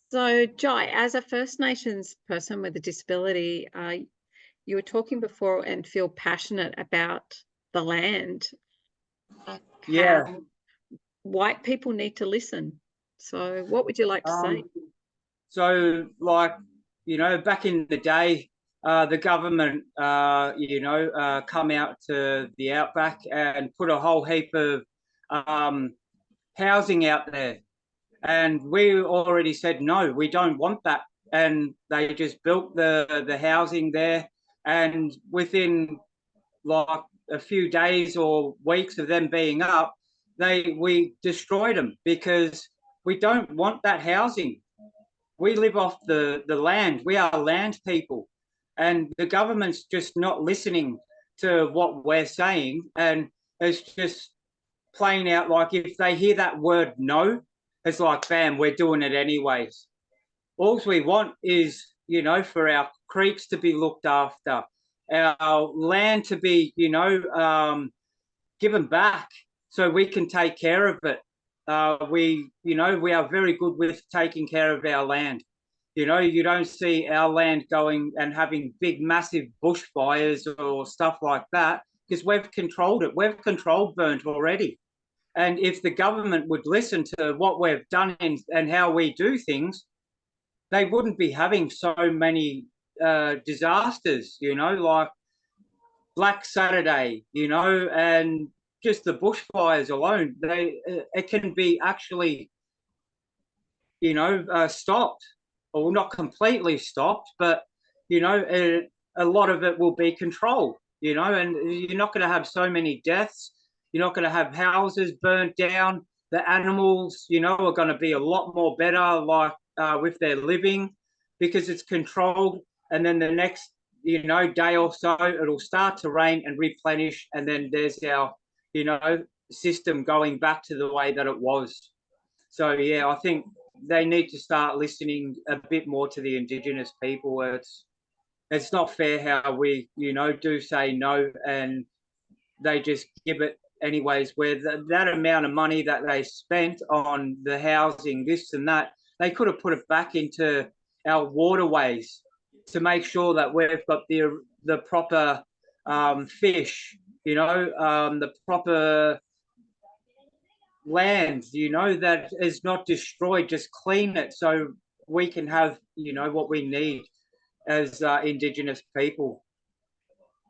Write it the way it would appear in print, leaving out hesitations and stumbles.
So, Jai, as a First Nations person with a disability, you were talking before and feel passionate about the land, Yeah. how white people need to listen. So, what would you like to say? So, like, back in the day, the government, come out to the outback and put a whole heap of um, housing out there. And we already said, no, we don't want that. And they just built the housing there. And within like a few days or weeks of them being up, we destroyed them because we don't want that housing. We live off the land. We are land people. And the government's just not listening to what we're saying. And it's just playing out like if they hear that word no, it's like, bam, we're doing it anyways. All we want is, for our creeks to be looked after, our land to be, given back so we can take care of it. We are very good with taking care of our land. You don't see our land going and having big, massive bushfires or stuff like that because we've controlled it. We've controlled burnt already. And if the government would listen to what we've done and how we do things, they wouldn't be having so many disasters, like Black Saturday, and just the bushfires alone. It can be actually, stopped, or not completely stopped, but a lot of it will be controlled. And you're not going to have so many deaths. You're not going to have houses burnt down. The animals, are going to be a lot more better, like with their living, because it's controlled. And then the next, day or so, it'll start to rain and replenish, and then there's our, system going back to the way that it was. So yeah, I think they need to start listening a bit more to the Indigenous people. It's not fair how we, do say no and they just give it anyways. Where that amount of money that they spent on the housing, this and that, they could have put it back into our waterways to make sure that we've got the proper fish, the proper land, that is not destroyed. Just clean it so we can have, what we need as Indigenous people.